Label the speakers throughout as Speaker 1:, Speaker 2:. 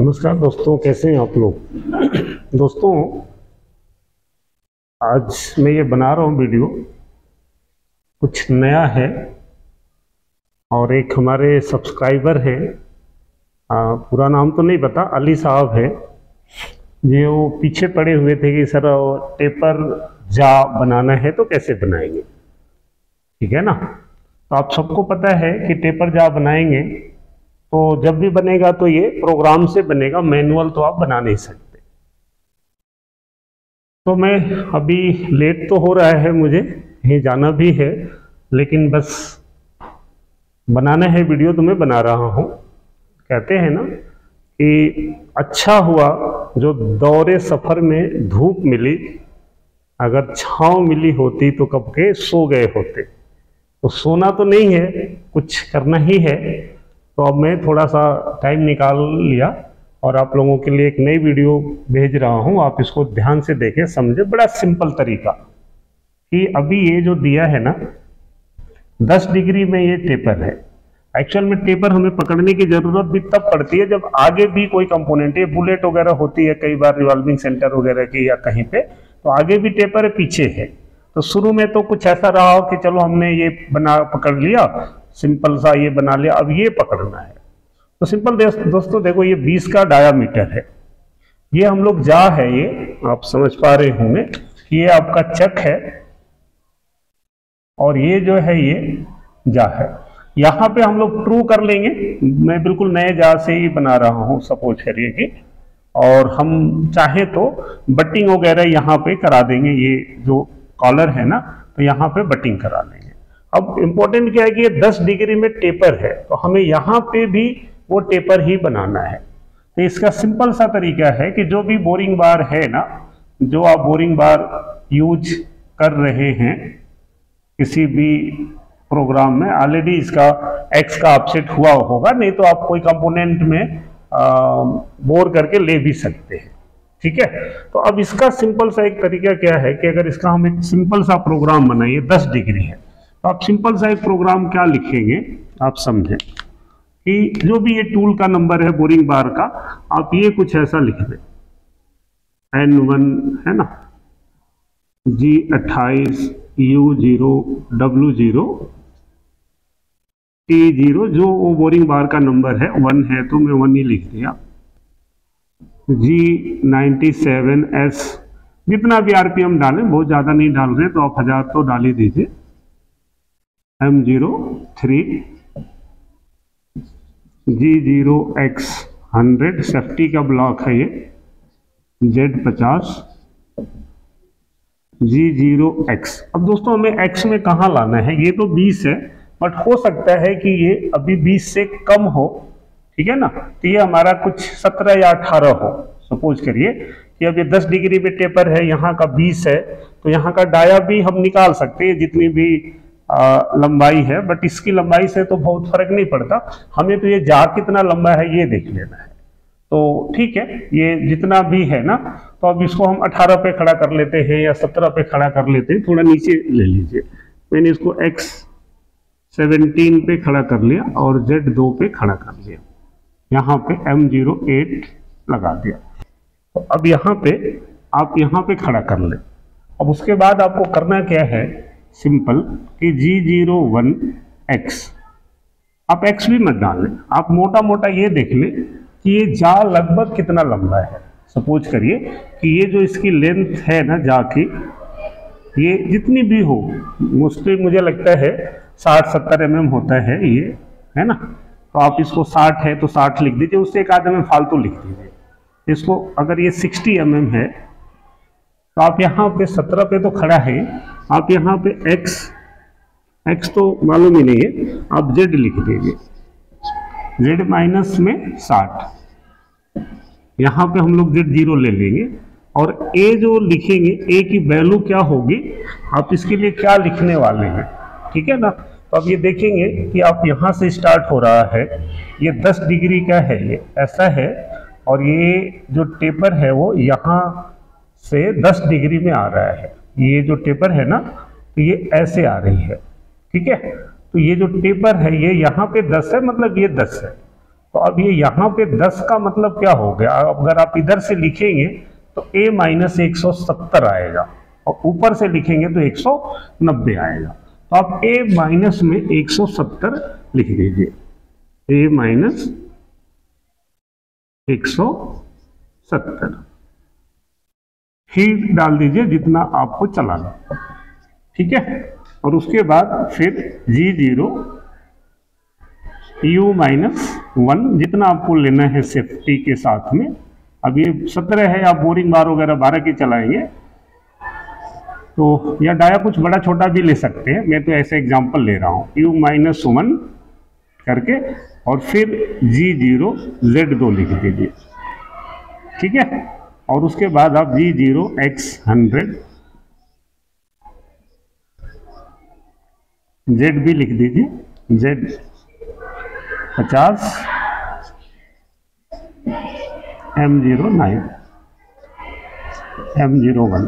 Speaker 1: नमस्कार दोस्तों, कैसे हैं आप लोग। दोस्तों, आज मैं ये बना रहा हूँ वीडियो, कुछ नया है और एक हमारे सब्सक्राइबर हैं, पूरा नाम तो नहीं पता, अली साहब है, ये वो पीछे पड़े हुए थे कि सर टेपर जा बनाना है तो कैसे बनाएंगे। ठीक है ना। तो आप सबको पता है कि टेपर जा बनाएंगे तो जब भी बनेगा तो ये प्रोग्राम से बनेगा, मैनुअल तो आप बना नहीं सकते। तो मैं अभी लेट तो हो रहा है, मुझे कहीं जाना भी है, लेकिन बस बनाना है वीडियो तो मैं बना रहा हूँ। कहते हैं ना कि अच्छा हुआ जो दौरे सफर में धूप मिली, अगर छांव मिली होती तो कब के सो गए होते। तो सोना तो नहीं है, कुछ करना ही है। तो अब मैं थोड़ा सा टाइम निकाल लिया और आप लोगों के लिए एक नई वीडियो भेज रहा हूँ। आप इसको ध्यान से देखें, समझे। बड़ा सिंपल तरीका कि अभी ये जो दिया है ना 10 डिग्री में ये टेपर है। एक्चुअल में टेपर हमें पकड़ने की जरूरत भी तब पड़ती है जब आगे भी कोई कंपोनेंट, ये बुलेट वगैरह होती है कई बार रिवॉल्विंग सेंटर वगैरह की या कहीं पे, तो आगे भी टेपर है पीछे है। तो शुरू में तो कुछ ऐसा रहा हो कि चलो हमने ये पकड़ लिया, सिंपल सा ये बना लिया, अब ये पकड़ना है। तो सिंपल दोस्तों देखो, ये 20 का डायामीटर है, ये हम लोग जा है, ये आप समझ पा रहे होंगे कि ये आपका चक है और ये जो है ये जा है। यहाँ पे हम लोग ट्रू कर लेंगे, मैं बिल्कुल नए जा से ही बना रहा हूँ सपोज करिए कि, और हम चाहे तो बटिंग वगैरह यहाँ पे करा देंगे। ये जो कॉलर है ना, तो यहाँ पे बटिंग करा लेंगे। अब इम्पोर्टेंट क्या है कि ये 10 डिग्री में टेपर है, तो हमें यहाँ पे भी वो टेपर ही बनाना है। तो इसका सिंपल सा तरीका है कि जो भी बोरिंग बार है ना, जो आप बोरिंग बार यूज कर रहे हैं किसी भी प्रोग्राम में, ऑलरेडी इसका एक्स का अपसेट हुआ होगा, नहीं तो आप कोई कंपोनेंट में बोर करके ले भी सकते हैं। ठीक है। तो अब इसका सिंपल सा एक तरीका क्या है कि अगर इसका हम एक सिंपल सा प्रोग्राम बनाइए, 10 डिग्री है, तो आप सिंपल सा एक प्रोग्राम क्या लिखेंगे आप समझें कि जो भी ये टूल का नंबर है बोरिंग बार का, आप ये कुछ ऐसा लिख दें, N1 है ना, G28 U0 W0 T0, जो वो बोरिंग बार का नंबर है 1 है तो मैं 1 ही लिख दिया। G97S, जितना भी आरपीएम डालें, बहुत ज़्यादा नहीं डाल रहे तो आप 1000 तो डाल ही दीजिए। M03 G0X100, सेफ्टी का ब्लॉक है ये, Z50 G0X। अब दोस्तों हमें X में कहाँ लाना है, ये तो 20 है, बट हो सकता है कि ये अभी 20 से कम हो। ठीक है ना। तो ये हमारा कुछ 17 या 18 हो। सपोज करिए कि अब ये 10 डिग्री पे टेपर है, यहाँ का 20 है, तो यहाँ का डाया भी हम निकाल सकते हैं जितनी भी लंबाई है, बट इसकी लंबाई से तो बहुत फर्क नहीं पड़ता हमें। तो ये जा कितना लंबा है ये देख लेना है। तो ठीक है, ये जितना भी है ना, तो अब इसको हम 18 पे खड़ा कर लेते हैं या 17 पे खड़ा कर लेते हैं, थोड़ा नीचे ले लीजिए। मैंने इसको X17 पे खड़ा कर लिया और Z2 पे खड़ा कर लिया, यहाँ पे M08 लगा दिया। तो अब यहाँ पे आप यहाँ पे खड़ा कर ले। अब उसके बाद आपको करना क्या है, सिंपल कि G01X, आप X भी मत डालें, आप मोटा मोटा ये देख लें कि ये जा लगभग कितना लंबा है। सपोज करिए कि ये जो इसकी लेंथ है ना जा की, ये जितनी भी हो, मोस्टली मुझे लगता है 60-70 mm होता है ये, है ना। तो आप इसको 60 है तो 60 लिख दीजिए, उससे एक आध mm फालतू लिख दीजिए। इसको अगर ये 60 mm है तो आप यहाँ पे 17 पे तो खड़ा है, आप यहाँ पे X तो मालूम ही नहीं है, आप Z लिख दीजिए, Z माइनस में 60, यहाँ पे हम लोग Z0 ले लेंगे और A जो लिखेंगे, A की वैल्यू क्या होगी, आप इसके लिए क्या लिखने वाले हैं। ठीक है ना। तो अब ये देखेंगे कि आप यहाँ से स्टार्ट हो रहा है, ये 10 डिग्री का है, ये ऐसा है, और ये जो टेपर है वो यहाँ से 10 डिग्री में आ रहा है। ये जो टेपर है ना, तो ये ऐसे आ रही है। ठीक है। तो ये जो टेपर है ये यहाँ पे 10 है, मतलब ये 10 है। तो अब ये यहाँ पे 10 का मतलब क्या हो गया, अगर आप इधर से लिखेंगे तो a माइनस 170 आएगा और ऊपर से लिखेंगे तो 190 आएगा। तो आप a माइनस में 170 लिख दीजिए, a माइनस 170 ही डाल दीजिए जितना आपको चलाना, ठीक है। और उसके बाद फिर G0 u माइनस 1 जितना आपको लेना है सेफ्टी के साथ में। अब ये 17 है, आप बोरिंग बार वगैरह 12 की चलाएंगे तो या डाया कुछ बड़ा छोटा भी ले सकते हैं, मैं तो ऐसे एग्जांपल ले रहा हूँ। u माइनस 1 करके और फिर G0 Z2 लिख दीजिए, ठीक है। और उसके बाद आप G0 x 100 Z भी लिख दीजिए, Z 50 M09 M01।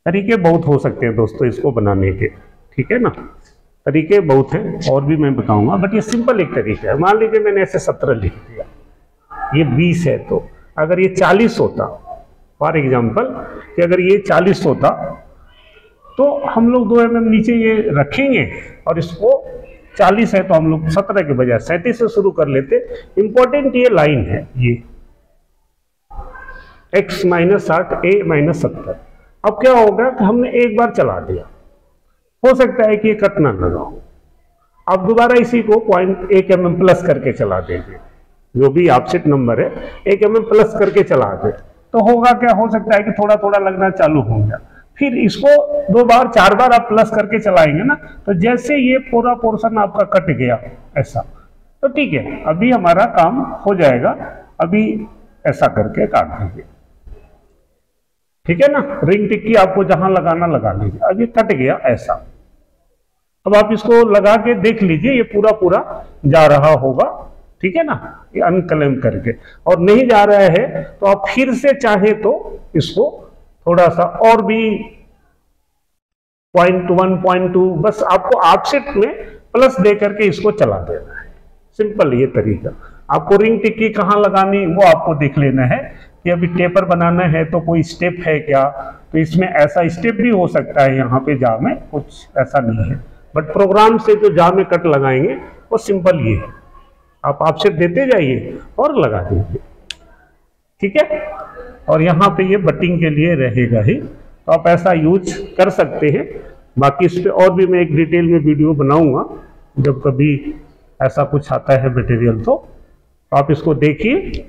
Speaker 1: तरीके बहुत हो सकते हैं दोस्तों इसको बनाने के, ठीक है ना, तरीके बहुत हैं और भी मैं बताऊंगा, बट ये सिंपल एक तरीका है। मान लीजिए मैंने ऐसे 17 लिख दिया, ये 20 है, तो अगर ये 40 होता, फॉर एग्जांपल कि अगर ये 40 होता तो हम लोग 2 mm नीचे ये रखेंगे और इसको 40 है तो हम लोग 17 के बजाय 37 से शुरू कर लेते। इंपॉर्टेंट ये लाइन है, ये x माइनस 60 a माइनस 70। अब क्या होगा कि हमने एक बार चला दिया, हो सकता है कि ये कट ना लगा हो, आप दोबारा इसी को 0.1 mm प्लस करके चला देंगे, जो भी ऑफसेट नंबर है 1 mm प्लस करके चला दे तो होगा क्या, हो सकता है कि थोड़ा थोड़ा लगना चालू हो गया। फिर इसको 2 बार 4 बार आप प्लस करके चलाएंगे ना, तो जैसे ये पूरा पोर्शन आपका कट गया ऐसा, तो ठीक है, अभी हमारा काम हो जाएगा। अभी ऐसा करके काट दीजिए, ठीक है ना। रिंग टिक्की आपको जहां लगाना लगा लीजिए। अब ये कट गया ऐसा, अब आप इसको लगा के देख लीजिए, ये पूरा पूरा जा रहा होगा, ठीक है ना, ये अनक्लेम करके। और नहीं जा रहा है तो आप फिर से चाहे तो इसको थोड़ा सा और भी 0.1 0.2 बस आपको ऑफसेट में प्लस दे करके इसको चला देना है। सिंपल ये तरीका। आपको रिंग टिक्की कहाँ लगानी वो आपको देख लेना है कि अभी टेपर बनाना है तो कोई स्टेप है क्या, तो इसमें ऐसा स्टेप भी हो सकता है, यहाँ पे जा में कुछ ऐसा नहीं है, बट प्रोग्राम से जो जा में कट लगाएंगे वो सिंपल ये है, आप ऑफसेट देते जाइए और लगा दीजिए, ठीक है। और यहाँ पे ये बटिंग के लिए रहेगा ही, तो आप ऐसा यूज कर सकते हैं। बाकी इस पे और भी मैं एक डिटेल में वीडियो बनाऊंगा जब कभी ऐसा कुछ आता है मटेरियल, तो आप इसको देखिए।